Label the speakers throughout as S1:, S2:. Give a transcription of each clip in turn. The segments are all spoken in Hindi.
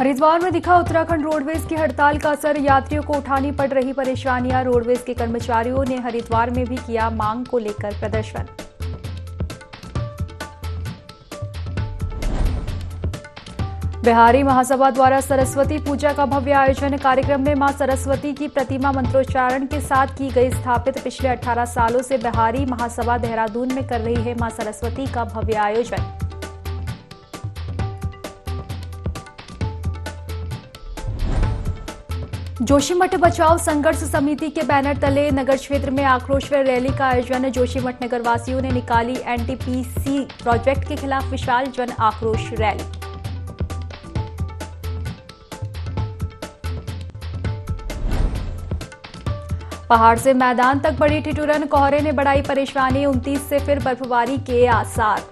S1: हरिद्वार में दिखा उत्तराखंड रोडवेज की हड़ताल का असर। यात्रियों को उठानी पड़ रही परेशानियां। रोडवेज के कर्मचारियों ने हरिद्वार में भी किया मांग को लेकर प्रदर्शन। बिहारी महासभा द्वारा सरस्वती पूजा का भव्य आयोजन। कार्यक्रम में मां सरस्वती की प्रतिमा मंत्रोच्चारण के साथ की गई स्थापित। पिछले 18 सालों से बिहारी महासभा देहरादून में कर रही है मां सरस्वती का भव्य आयोजन। जोशीमठ बचाओ संघर्ष समिति के बैनर तले नगर क्षेत्र में आक्रोश व रैली का आयोजन। जोशीमठ नगरवासियों ने निकाली एनटीपीसी प्रोजेक्ट के खिलाफ विशाल जन आक्रोश रैली। पहाड़ से मैदान तक बढ़ी ठिठुरन। कोहरे ने बढ़ाई परेशानी। 29 से फिर बर्फबारी के आसार।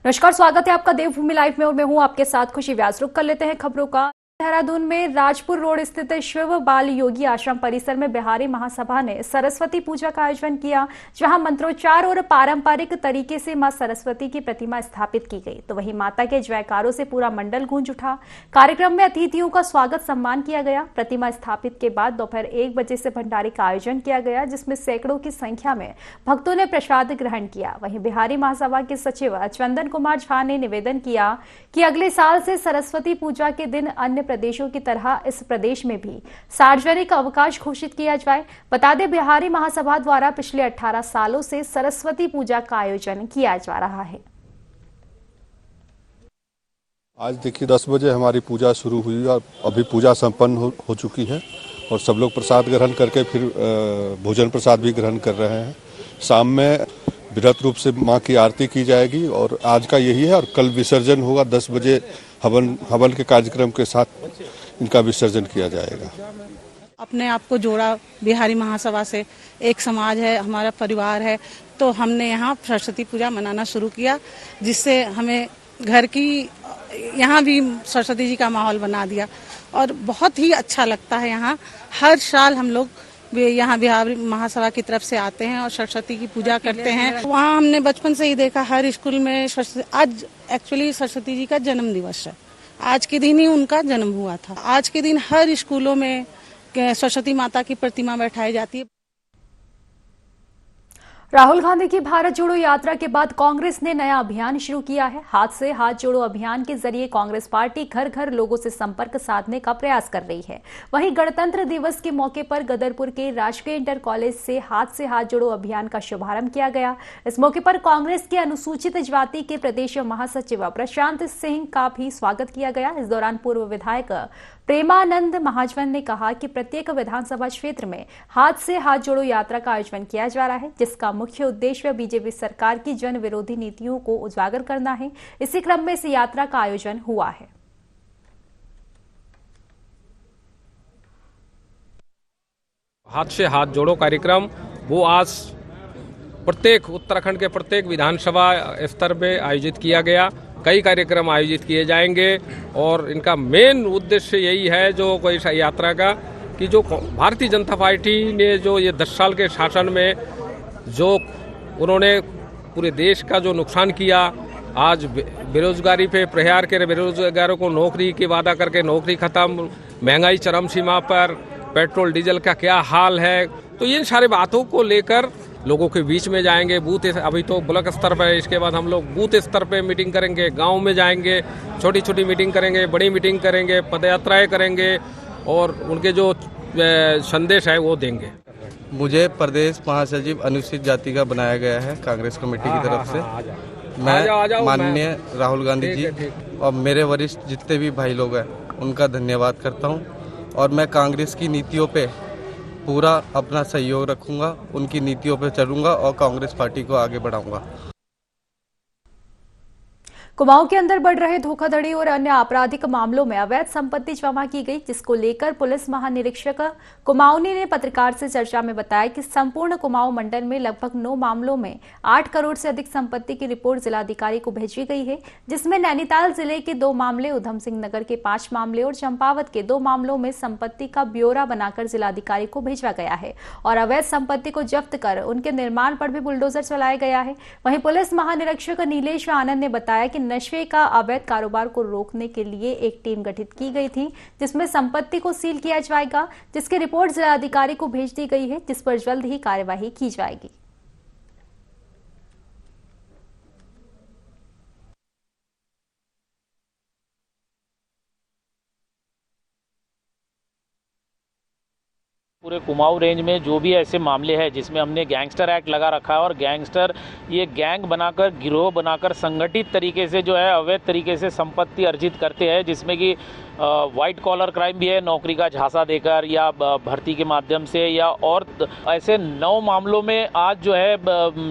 S1: नमस्कार, स्वागत है आपका देवभूमि लाइव में और मैं हूं आपके साथ खुशी व्यास। रुक कर लेते हैं खबरों का। देहरादून में राजपुर रोड स्थित शिव बाल योगी आश्रम परिसर में बिहारी महासभा ने सरस्वती पूजा का आयोजन किया, जहां मंत्रोच्चार और पारंपरिक तरीके से मां सरस्वती की प्रतिमा स्थापित की गई, तो वहीं माता के जयकारों से पूरा मंडल गूंज उठा। कार्यक्रम में अतिथियों का स्वागत सम्मान किया गया। प्रतिमा स्थापित के बाद दोपहर 1 बजे से भंडारे का आयोजन किया गया, जिसमें सैकड़ों की संख्या में भक्तों ने प्रसाद ग्रहण किया। वहीं बिहारी महासभा के सचिव चंदन कुमार झा ने निवेदन किया कि अगले साल से सरस्वती पूजा के दिन अन्य प्रदेशों की तरह इस प्रदेश में भी सार्वजनिक अवकाश घोषित किया जाए। बता दें, बिहारी महासभा द्वारा पिछले 18 सालों से सरस्वती पूजा का आयोजन किया जा रहा है।
S2: आज देखिए 10 बजे हमारी पूजा शुरू हुई और अभी पूजा संपन्न हो चुकी है और सब लोग प्रसाद ग्रहण करके फिर भोजन प्रसाद भी ग्रहण कर रहे हैं। शाम में वृहत रूप से मां की आरती की जाएगी और आज का यही है और कल विसर्जन होगा। 10 बजे हवन के कार्यक्रम के साथ इनका विसर्जन किया जाएगा।
S3: अपने आप को जोड़ा बिहारी महासभा से, एक समाज है, हमारा परिवार है, तो हमने यहाँ सरस्वती पूजा मनाना शुरू किया, जिससे हमें घर की यहाँ भी सरस्वती जी का माहौल बना दिया और बहुत ही अच्छा लगता है। यहाँ हर साल हम लोग यहाँ बिहारी महासभा की तरफ से आते हैं और सरस्वती की पूजा करते हैं। वहाँ हमने बचपन से ही देखा, हर स्कूल में आज एक्चुअली सरस्वती जी का जन्म दिवस है। आज के दिन ही उनका जन्म हुआ था। आज के दिन हर स्कूलों में सरस्वती माता की प्रतिमा बैठाई जाती है।
S1: राहुल गांधी की भारत जोड़ो यात्रा के बाद कांग्रेस ने नया अभियान शुरू किया है। हाथ से हाथ जोड़ो अभियान के जरिए कांग्रेस पार्टी घर घर लोगों से संपर्क साधने का प्रयास कर रही है। वहीं गणतंत्र दिवस के मौके पर गदरपुर के राजकीय इंटर कॉलेज से हाथ जोड़ो अभियान का शुभारंभ किया गया। इस मौके पर कांग्रेस के अनुसूचित जाति के प्रदेश महासचिव प्रशांत सिंह का भी स्वागत किया गया। इस दौरान पूर्व विधायक प्रेमानंद महाजन ने कहा कि प्रत्येक विधानसभा क्षेत्र में हाथ से हाथ जोड़ो यात्रा का आयोजन किया जा रहा है, जिसका मुख्य उद्देश्य बीजेपी सरकार की जन विरोधी नीतियों को उजागर करना है। इसी क्रम में इस यात्रा का आयोजन हुआ है।
S4: हाथ से हाथ जोड़ो कार्यक्रम वो आज प्रत्येक उत्तराखंड के प्रत्येक विधानसभा स्तर पे आयोजित किया गया। कई कार्यक्रम आयोजित किए जाएंगे और इनका मेन उद्देश्य यही है जो कोई यात्रा का कि जो भारतीय जनता पार्टी ने जो ये 10 साल के शासन में जो उन्होंने पूरे देश का जो नुकसान किया, आज बेरोजगारी पे प्रहार के बेरोजगारों को नौकरी की वादा करके नौकरी खत्म, महंगाई चरम सीमा पर, पेट्रोल डीजल का क्या हाल है, तो इन सारी बातों को लेकर लोगों के बीच में जाएंगे। बूथ अभी तो ब्लॉक स्तर पर है, इसके बाद हम लोग बूथ स्तर पे मीटिंग करेंगे, गांव में जाएंगे, छोटी छोटी मीटिंग करेंगे, बड़ी मीटिंग करेंगे, पदयात्राएं करेंगे और उनके जो संदेश है वो देंगे।
S5: मुझे प्रदेश महासचिव अनुसूचित जाति का बनाया गया है कांग्रेस कमेटी की तरफ से। मैं माननीय राहुल गांधी जी और मेरे वरिष्ठ जितने भी भाई लोग हैं उनका धन्यवाद करता हूं और मैं कांग्रेस की नीतियों पे पूरा अपना सहयोग रखूंगा, उनकी नीतियों पर चलूंगा और कांग्रेस पार्टी को आगे बढ़ाऊंगा।
S1: कुमाऊं के अंदर बढ़ रहे धोखाधड़ी और अन्य आपराधिक मामलों में अवैध संपत्ति जमा की गई, जिसको लेकर पुलिस महानिरीक्षक कुमाऊनी ने पत्रकार से चर्चा में बताया कि संपूर्ण कुमाऊं मंडल में लगभग 9 मामलों में 8 करोड़ से अधिक संपत्ति की रिपोर्ट जिलाधिकारी को भेजी गई है, जिसमें नैनीताल जिले के 2 मामले, उधम सिंह नगर के 5 मामले और चंपावत के 2 मामलों में संपत्ति का ब्यौरा बनाकर जिलाधिकारी को भेजा गया है और अवैध संपत्ति को जब्त कर उनके निर्माण पर भी बुलडोजर चलाया गया है। वहीं पुलिस महानिरीक्षक नीलेश आनंद ने बताया कि नशे का अवैध कारोबार को रोकने के लिए एक टीम गठित की गई थी, जिसमें संपत्ति को सील किया जाएगा, जिसकी रिपोर्ट जिलाधिकारी को भेज दी गई है, जिस पर जल्द ही कार्यवाही की जाएगी।
S6: पूरे कुमाऊं रेंज में जो भी ऐसे मामले हैं जिसमें हमने गैंगस्टर एक्ट लगा रखा है और गैंगस्टर ये गैंग बनाकर, गिरोह बनाकर संगठित तरीके से जो है अवैध तरीके से संपत्ति अर्जित करते हैं, जिसमें कि वाइट कॉलर क्राइम भी है, नौकरी का झांसा देकर या भर्ती के माध्यम से, या और ऐसे 9 मामलों में आज जो है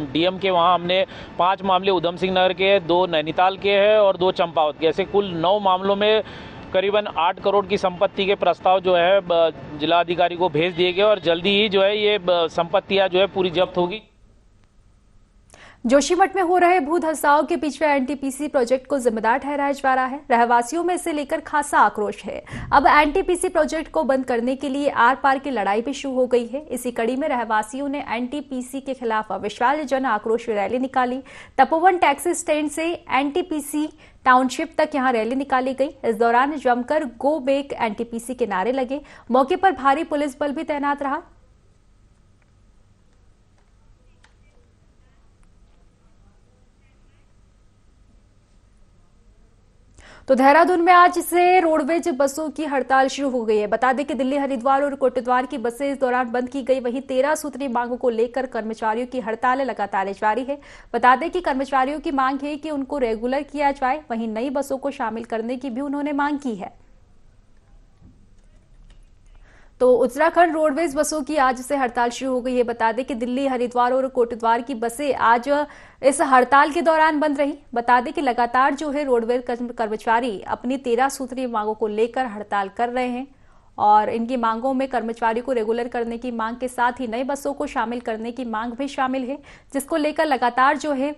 S6: डीएम के वहाँ हमने 5 मामले उधम सिंह नगर के, 2 नैनीताल के हैं और 2 चंपावत के, ऐसे कुल 9 मामलों में करीबन 8 करोड़ की संपत्ति के प्रस्ताव जो है जिलाधिकारी को भेज दिए गए और जल्दी ही जो है ये संपत्तियां जो है पूरी जब्त होगी।
S1: जोशीमठ में हो रहे भू धसाव के पीछे एनटीपीसी प्रोजेक्ट को जिम्मेदार ठहराया जा रहा है। रहवासियों में इसे लेकर खासा आक्रोश है। अब एनटीपीसी प्रोजेक्ट को बंद करने के लिए आर पार की लड़ाई भी शुरू हो गई है। इसी कड़ी में रहवासियों ने एनटीपीसी के खिलाफ विशाल जन आक्रोश रैली निकाली। तपोवन टैक्सी स्टैंड से एनटीपीसी टाउनशिप तक यहां रैली निकाली गई। इस दौरान जमकर गो बैक एनटीपीसी के नारे लगे। मौके पर भारी पुलिस बल भी तैनात रहा। तो देहरादून में आज से रोडवेज बसों की हड़ताल शुरू हो गई है। बता दें कि दिल्ली, हरिद्वार और कोटद्वार की बसें इस दौरान बंद की गई। वहीं 13 सूत्री मांगों को लेकर कर्मचारियों की हड़ताल लगातार जारी है। बता दें कि कर्मचारियों की मांग है कि उनको रेगुलर किया जाए। वहीं नई बसों को शामिल करने की भी उन्होंने मांग की है। तो उत्तराखंड रोडवेज बसों की आज से हड़ताल शुरू हो गई है। बता दें कि दिल्ली, हरिद्वार और कोटद्वार की बसें आज इस हड़ताल के दौरान बंद रही। बता दें कि लगातार जो है रोडवेज कर्मचारी अपनी 13 सूत्रीय मांगों को लेकर हड़ताल कर रहे हैं और इनकी मांगों में कर्मचारियों को रेगुलर करने की मांग के साथ ही नई बसों को शामिल करने की मांग भी शामिल है, जिसको लेकर लगातार जो है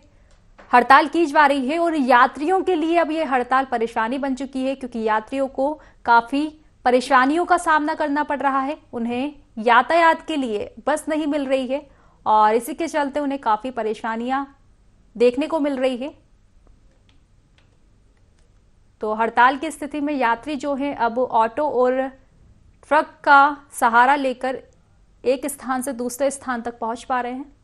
S1: हड़ताल की जा रही है। और यात्रियों के लिए अब ये हड़ताल परेशानी बन चुकी है, क्योंकि यात्रियों को काफी परेशानियों का सामना करना पड़ रहा है। उन्हें यातायात के लिए बस नहीं मिल रही है और इसी के चलते उन्हें काफी परेशानियां देखने को मिल रही है। तो हड़ताल की स्थिति में यात्री जो हैं अब ऑटो और ट्रक का सहारा लेकर एक स्थान से दूसरे स्थान तक पहुंच पा रहे हैं।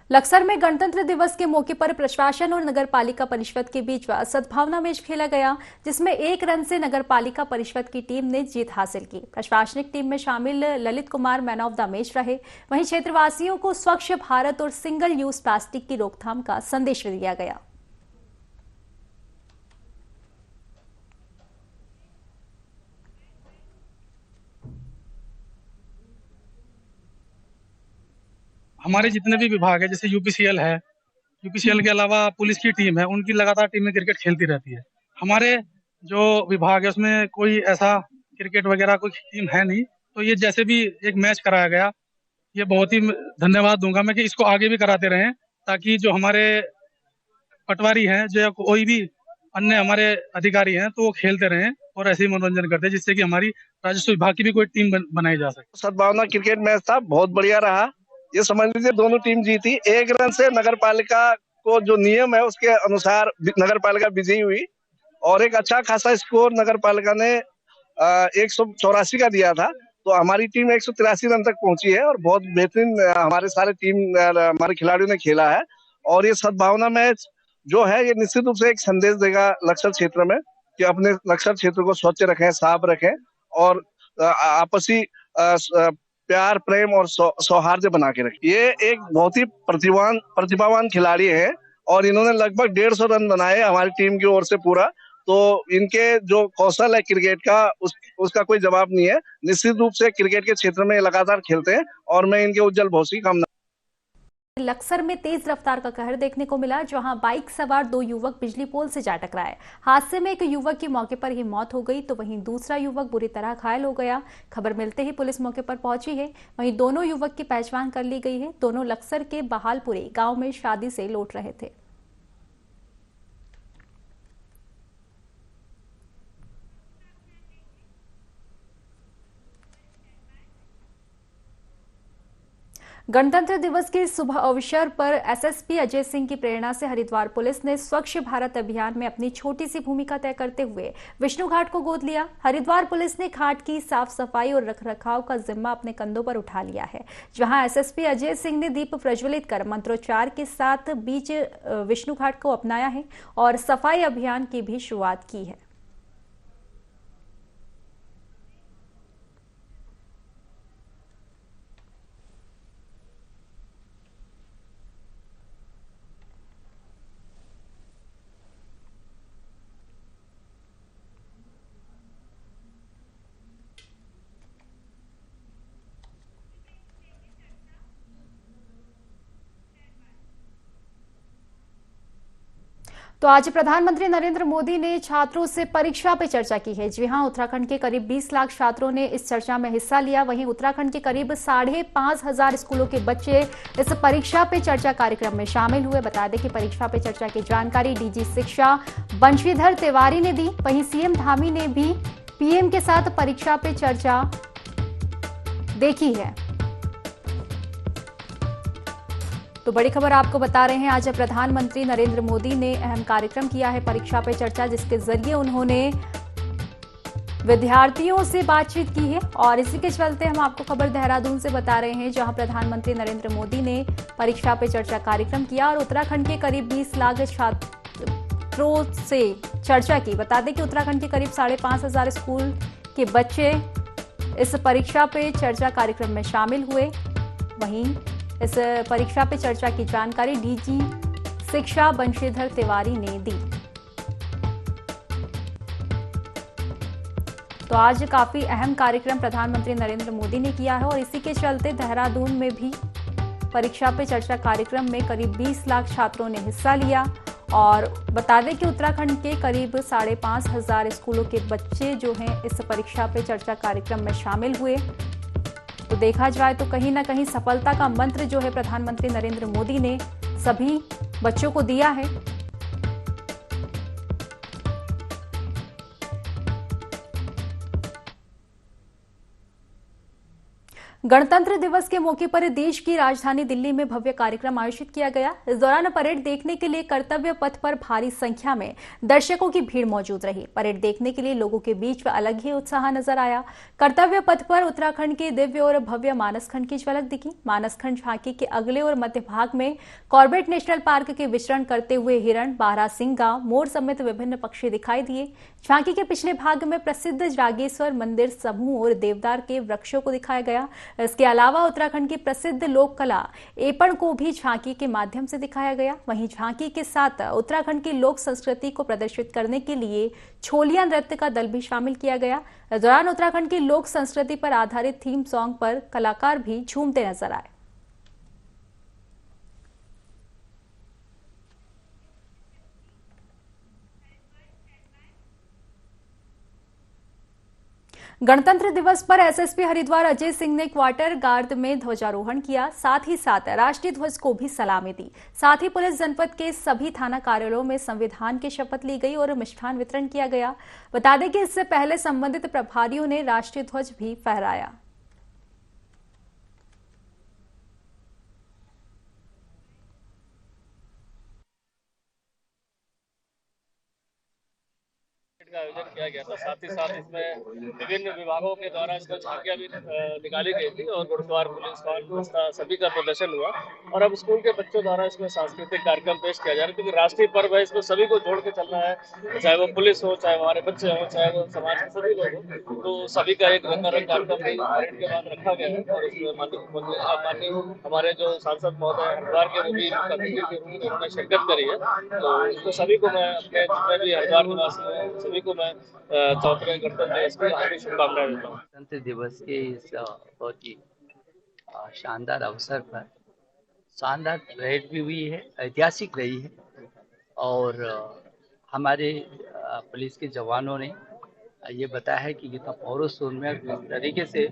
S1: लक्सर में गणतंत्र दिवस के मौके पर प्रशासन और नगर पालिका परिषद के बीच सद्भावना मैच खेला गया, जिसमें 1 रन से नगर पालिका परिषद की टीम ने जीत हासिल की। प्रशासनिक टीम में शामिल Lalit Kumar man of the match रहे। वहीं क्षेत्रवासियों को स्वच्छ भारत और सिंगल यूज प्लास्टिक की रोकथाम का संदेश दिया गया।
S7: हमारे जितने भी विभाग है, जैसे यूपीसीएल है, यूपीसीएल के अलावा पुलिस की टीम है, उनकी लगातार टीमें क्रिकेट खेलती रहती है। हमारे जो विभाग है उसमें कोई ऐसा क्रिकेट वगैरह कोई टीम है नहीं, तो ये जैसे भी एक मैच कराया गया, ये बहुत ही धन्यवाद दूंगा मैं कि इसको आगे भी कराते रहें, ताकि जो हमारे पटवारी हैं, जो कोई भी अन्य हमारे अधिकारी हैं, तो वो खेलते रहें और ऐसे ही मनोरंजन करते हैं, जिससे कि हमारी राजस्व विभाग की भी कोई टीम बनाई जा सके।
S8: सद्भावना क्रिकेट मैच था, बहुत बढ़िया रहा। ये समझ लीजिए दोनों टीम जीती। 1 रन से नगर पालिका को जो नियम है उसके अनुसार नगर पालिका विजयी हुई और एक अच्छा खासा स्कोर नगर पालिका ने 184 का दिया था, तो हमारी टीम 183 रन तक पहुंची है और बहुत बेहतरीन हमारे सारे टीम हमारे खिलाड़ियों ने खेला है। और ये सद्भावना मैच जो है ये निश्चित रूप से एक संदेश देगा लक्सर क्षेत्र में कि अपने लक्सर क्षेत्र को स्वच्छ रखें, साफ रखें और आपसी प्यार, प्रेम और सौहार्द बना के रखें। ये एक बहुत ही प्रतिभावान खिलाड़ी है और इन्होंने लगभग 150 रन बनाए हमारी टीम की ओर से पूरा। तो इनके जो कौशल है क्रिकेट का उसका कोई जवाब नहीं है। निश्चित रूप से क्रिकेट के क्षेत्र में लगातार खेलते हैं और मैं इनके उज्जवल भविष्य की कामना।
S1: लक्सर में तेज रफ्तार का कहर देखने को मिला, जहां बाइक सवार दो युवक बिजली पोल से जा टकराए। हादसे में एक युवक की मौके पर ही मौत हो गई, तो वहीं दूसरा युवक बुरी तरह घायल हो गया। खबर मिलते ही पुलिस मौके पर पहुंची है। वहीं दोनों युवक की पहचान कर ली गई है। दोनों लक्सर के बहालपुरी गांव में शादी से लौट रहे थे। गणतंत्र दिवस के शुभ अवसर पर एसएसपी अजय सिंह की प्रेरणा से हरिद्वार पुलिस ने स्वच्छ भारत अभियान में अपनी छोटी सी भूमिका तय करते हुए विष्णु घाट को गोद लिया। हरिद्वार पुलिस ने घाट की साफ सफाई और रखरखाव का जिम्मा अपने कंधों पर उठा लिया है, जहां एसएसपी अजय सिंह ने दीप प्रज्वलित कर मंत्रोच्चार के साथ बीच विष्णु घाट को अपनाया है और सफाई अभियान की भी शुरुआत की है। तो आज प्रधानमंत्री नरेंद्र मोदी ने छात्रों से परीक्षा पे चर्चा की है। जी हां, उत्तराखंड के करीब 20 लाख छात्रों ने इस चर्चा में हिस्सा लिया। वहीं उत्तराखंड के करीब 5,500 स्कूलों के बच्चे इस परीक्षा पे चर्चा कार्यक्रम में शामिल हुए। बता दें कि परीक्षा पे चर्चा की जानकारी डीजी शिक्षा बंशीधर तिवारी ने दी। वहीं सीएम धामी ने भी पीएम के साथ परीक्षा पे चर्चा देखी है। तो बड़ी खबर आपको बता रहे हैं, आज प्रधानमंत्री नरेंद्र मोदी ने अहम कार्यक्रम किया है परीक्षा पे चर्चा, जिसके जरिए उन्होंने विद्यार्थियों से बातचीत की है। और इसी के चलते हम आपको खबर देहरादून से बता रहे हैं, जहां प्रधानमंत्री नरेंद्र मोदी ने परीक्षा पे चर्चा कार्यक्रम किया और उत्तराखंड के करीब 20 लाख छात्रों से चर्चा की। बता दें कि उत्तराखंड के करीब 5,500 स्कूल के बच्चे इस परीक्षा पे चर्चा कार्यक्रम में शामिल हुए। वहीं इस परीक्षा पे चर्चा की जानकारी डीजी शिक्षा बंशीधर तिवारी ने दी। तो आज काफी अहम कार्यक्रम प्रधानमंत्री नरेंद्र मोदी ने किया है और इसी के चलते देहरादून में भी परीक्षा पे चर्चा कार्यक्रम में करीब 20 लाख छात्रों ने हिस्सा लिया। और बता दें कि उत्तराखंड के करीब 5,500 स्कूलों के बच्चे जो हैं इस परीक्षा पे चर्चा कार्यक्रम में शामिल हुए। तो देखा जाए तो कहीं ना कहीं सफलता का मंत्र जो है प्रधानमंत्री नरेंद्र मोदी ने सभी बच्चों को दिया है। गणतंत्र दिवस के मौके पर देश की राजधानी दिल्ली में भव्य कार्यक्रम आयोजित किया गया। इस दौरान परेड देखने के लिए कर्तव्य पथ पर भारी संख्या में दर्शकों की भीड़ मौजूद रही। परेड देखने के लिए लोगों के बीच अलग ही उत्साह नजर आया। कर्तव्य पथ पर उत्तराखंड के दिव्य और भव्य मानसखंड की झलक दिखी। मानसखंड झांकी के अगले और मध्य भाग में कॉर्बेट नेशनल पार्क के विचरण करते हुए हिरण, बारहसिंगा, मोर समेत विभिन्न पक्षी दिखाई दिए। झांकी के पिछले भाग में प्रसिद्ध जागेश्वर मंदिर समूह और देवदार के वृक्षों को दिखाया गया। इसके अलावा उत्तराखंड की प्रसिद्ध लोक कला एपण को भी झांकी के माध्यम से दिखाया गया। वहीं झांकी के साथ उत्तराखंड की लोक संस्कृति को प्रदर्शित करने के लिए छोलिया नृत्य का दल भी शामिल किया गया। इस दौरान उत्तराखंड की लोक संस्कृति पर आधारित थीम सॉन्ग पर कलाकार भी झूमते नजर आए। गणतंत्र दिवस पर एसएसपी हरिद्वार अजय सिंह ने क्वार्टर गार्ड में ध्वजारोहण किया। साथ ही साथ राष्ट्रीय ध्वज को भी सलामी दी। साथ ही पुलिस जनपद के सभी थाना कार्यालयों में संविधान की शपथ ली गई और मिष्ठान वितरण किया गया। बता दें कि इससे पहले संबंधित प्रभारियों ने राष्ट्रीय ध्वज भी फहराया।
S9: का आयोजन किया गया था। साथ ही साथ इसमें विभिन्न विभागों के द्वारा इसमें झांकियां भी निकाली गई थी और घुड़सवार, पुलिस, कानून सभी का प्रदर्शन हुआ। और अब स्कूल के बच्चों द्वारा इसमें सांस्कृतिक कार्यक्रम पेश किया जा रहा है, क्योंकि राष्ट्रीय पर्व है, इसमें सभी को जोड़ के चलना है, चाहे वो पुलिस हो, चाहे हमारे बच्चे हो, चाहे वो समाज के सभी लोग हो। तो सभी का एक रंगारंग कार्यक्रम परेड के बाद रखा गया है और इसमें माननीय हमारे जो सांसद महोदय हरिद्वार के, वो भी अतिथि के रूप में उन्होंने शिरकत करी है। तो सभी को मैं अपने जितने भी हरिद्वार निवासी हैं सभी को मैं 74वें गणतंत्र दिवस की हार्दिक शुभकामनाएं देता हूँ।
S10: गणतंत्र दिवस के इस बहुत ही शानदार अवसर पर शानदार परेड भी हुई है, ऐतिहासिक रही है और हमारे पुलिस के जवानों ने ये बताया है कि कितना पौरुषपूर्ण में किस तरीके से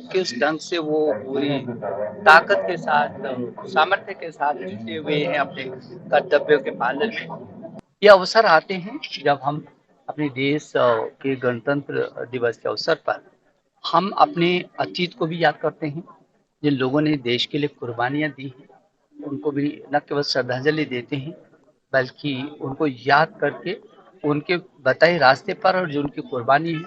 S10: किस ढंग से वो पूरी ताकत के साथ, सामर्थ्य के साथ जुटे हुए हैं अपने कर्तव्यों के पालन में। ये अवसर आते हैं जब हम अपने देश के गणतंत्र दिवस के अवसर पर हम अपने अतीत को भी याद करते हैं, जिन लोगों ने देश के लिए कुर्बानियां दी हैं उनको भी न केवल श्रद्धांजलि देते हैं बल्कि उनको याद करके उनके बताए रास्ते पर और जो उनकी कुर्बानी है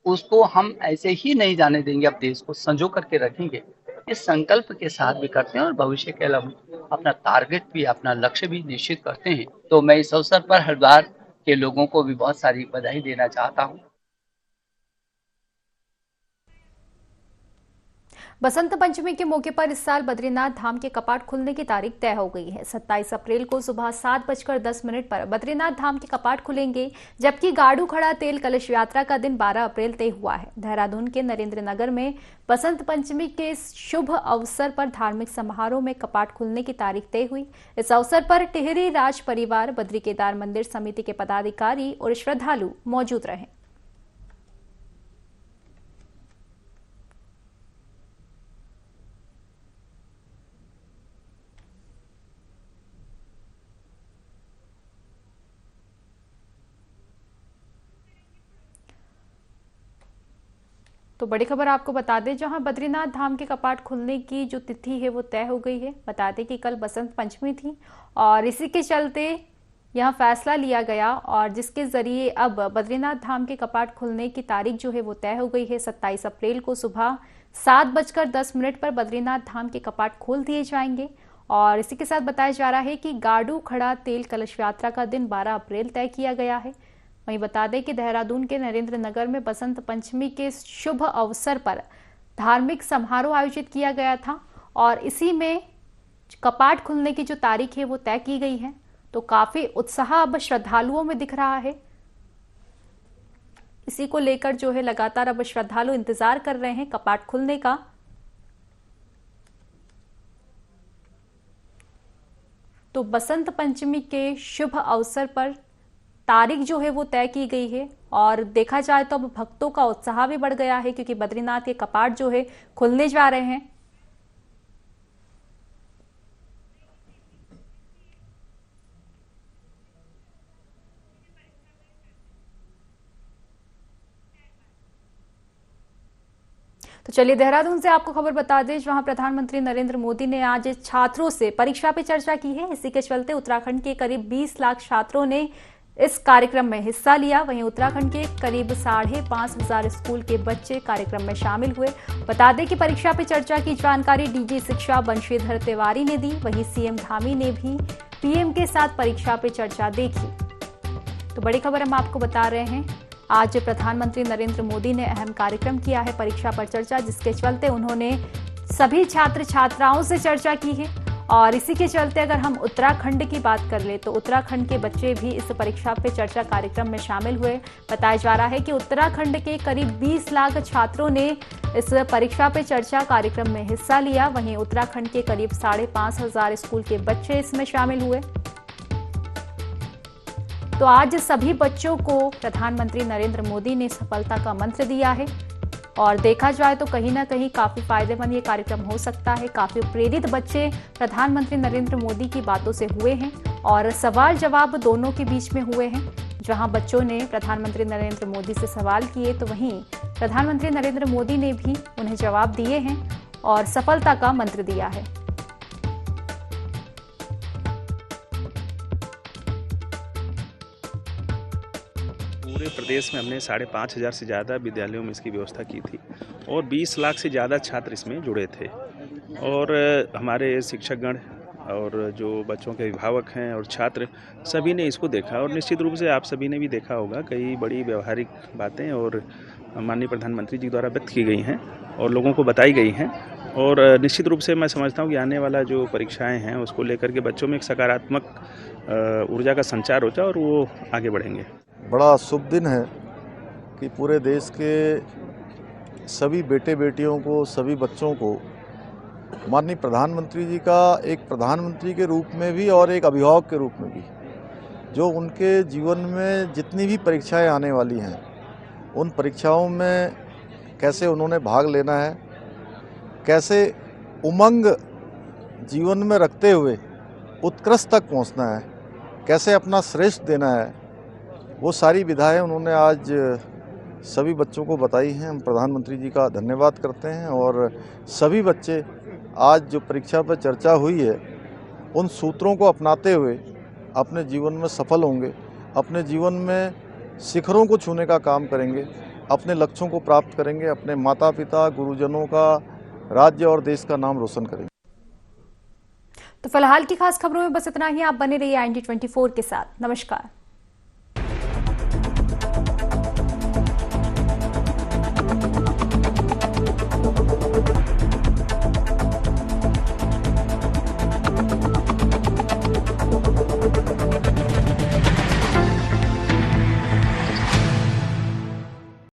S10: उसको हम ऐसे ही नहीं जाने देंगे, अब देश को संजो करके रखेंगे। इस संकल्प के साथ भी करते हैं और भविष्य के लिए अपना टारगेट भी, अपना लक्ष्य भी निश्चित करते हैं। तो मैं इस अवसर पर हरिद्वार के लोगों को भी बहुत सारी बधाई देना चाहता हूँ।
S1: बसंत पंचमी के मौके पर इस साल बद्रीनाथ धाम के कपाट खुलने की तारीख तय हो गई है। 27 अप्रैल को सुबह 7:10 पर बद्रीनाथ धाम के कपाट खुलेंगे, जबकि गाड़ू खड़ा तेल कलश यात्रा का दिन 12 अप्रैल तय हुआ है। देहरादून के नरेंद्र नगर में बसंत पंचमी के शुभ अवसर पर धार्मिक समारोह में कपाट खुलने की तारीख तय हुई। इस अवसर पर टिहरी राज परिवार, बद्री केदार मंदिर समिति के पदाधिकारी और श्रद्धालु मौजूद रहे। तो बड़ी खबर आपको बता दें, जहां बद्रीनाथ धाम के कपाट खुलने की जो तिथि है वो तय हो गई है। बता दें कि कल बसंत पंचमी थी और इसी के चलते यहां फैसला लिया गया और जिसके जरिए अब बद्रीनाथ धाम के कपाट खुलने की तारीख जो है वो तय हो गई है। 27 अप्रैल को सुबह 7:10 पर बद्रीनाथ धाम के कपाट खोल दिए जाएंगे और इसी के साथ बताया जा रहा है कि गाड़ू खड़ा तेल कलश यात्रा का दिन 12 अप्रैल तय किया गया है। वहीं बता दें कि देहरादून के नरेंद्र नगर में बसंत पंचमी के शुभ अवसर पर धार्मिक समारोह आयोजित किया गया था और इसी में कपाट खुलने की जो तारीख है वो तय की गई है। तो काफी उत्साह अब श्रद्धालुओं में दिख रहा है। इसी को लेकर जो है लगातार अब श्रद्धालु इंतजार कर रहे हैं कपाट खुलने का। तो बसंत पंचमी के शुभ अवसर पर तारीख जो है वो तय की गई है और देखा जाए तो अब भक्तों का उत्साह भी बढ़ गया है क्योंकि बद्रीनाथ के कपाट जो है खुलने जा रहे हैं। तो चलिए देहरादून से आपको खबर बता दें, जहां प्रधानमंत्री नरेंद्र मोदी ने आज छात्रों से परीक्षा पे चर्चा की है। इसी के चलते उत्तराखंड के करीब 20 लाख छात्रों ने इस कार्यक्रम में हिस्सा लिया। वहीं उत्तराखंड के करीब 5,500 स्कूल के बच्चे कार्यक्रम में शामिल हुए। बता दें कि परीक्षा पे चर्चा की जानकारी डीजी शिक्षा बंशीधर तिवारी ने दी। वहीं सीएम धामी ने भी पीएम के साथ परीक्षा पे चर्चा देखी। तो बड़ी खबर हम आपको बता रहे हैं, आज प्रधानमंत्री नरेंद्र मोदी ने अहम कार्यक्रम किया है परीक्षा पर चर्चा, जिसके चलते उन्होंने सभी छात्र छात्राओं से चर्चा की है। और इसी के चलते अगर हम उत्तराखंड की बात कर ले तो उत्तराखंड के बच्चे भी इस परीक्षा पे चर्चा कार्यक्रम में शामिल हुए। बताया जा रहा है कि उत्तराखंड के करीब 20 लाख छात्रों ने इस परीक्षा पे चर्चा कार्यक्रम में हिस्सा लिया। वहीं उत्तराखंड के करीब 5,500 स्कूल के बच्चे इसमें शामिल हुए। तो आज सभी बच्चों को प्रधानमंत्री नरेंद्र मोदी ने सफलता का मंत्र दिया है और देखा जाए तो कहीं ना कहीं काफी फायदेमंद ये कार्यक्रम हो सकता है। काफी प्रेरित बच्चे प्रधानमंत्री नरेंद्र मोदी की बातों से हुए हैं और सवाल जवाब दोनों के बीच में हुए हैं। जहां बच्चों ने प्रधानमंत्री नरेंद्र मोदी से सवाल किए तो वहीं प्रधानमंत्री नरेंद्र मोदी ने भी उन्हें जवाब दिए हैं और सफलता का मंत्र दिया है।
S11: पूरे प्रदेश में हमने 5,500 से ज़्यादा विद्यालयों में इसकी व्यवस्था की थी और 20 लाख से ज़्यादा छात्र इसमें जुड़े थे। और हमारे शिक्षकगण और जो बच्चों के अभिभावक हैं और छात्र सभी ने इसको देखा और निश्चित रूप से आप सभी ने भी देखा होगा कई बड़ी व्यवहारिक बातें और माननीय प्रधानमंत्री जी द्वारा व्यक्त की गई हैं और लोगों को बताई गई हैं। और निश्चित रूप से मैं समझता हूँ कि आने वाला जो परीक्षाएं हैं उसको लेकर के बच्चों में एक सकारात्मक ऊर्जा का संचार होता है और वो आगे बढ़ेंगे।
S12: बड़ा शुभ दिन है कि पूरे देश के सभी बेटे बेटियों को, सभी बच्चों को माननीय प्रधानमंत्री जी का एक प्रधानमंत्री के रूप में भी और एक अभिभावक के रूप में भी जो उनके जीवन में जितनी भी परीक्षाएं आने वाली हैं उन परीक्षाओं में कैसे उन्होंने भाग लेना है, कैसे उमंग जीवन में रखते हुए उत्कृष्ट तक पहुंचना है, कैसे अपना श्रेष्ठ देना है, वो सारी विधाएं उन्होंने आज सभी बच्चों को बताई हैं। हम प्रधानमंत्री जी का धन्यवाद करते हैं और सभी बच्चे आज जो परीक्षा पर चर्चा हुई है उन सूत्रों को अपनाते हुए अपने जीवन में सफल होंगे, अपने जीवन में शिखरों को छूने का काम करेंगे, अपने लक्ष्यों को प्राप्त करेंगे, अपने माता पिता गुरुजनों का, राज्य और देश का नाम रोशन करेंगे।
S1: तो फिलहाल की खास खबरों में बस इतना ही। आप बने रहिए IND24 के साथ। नमस्कार।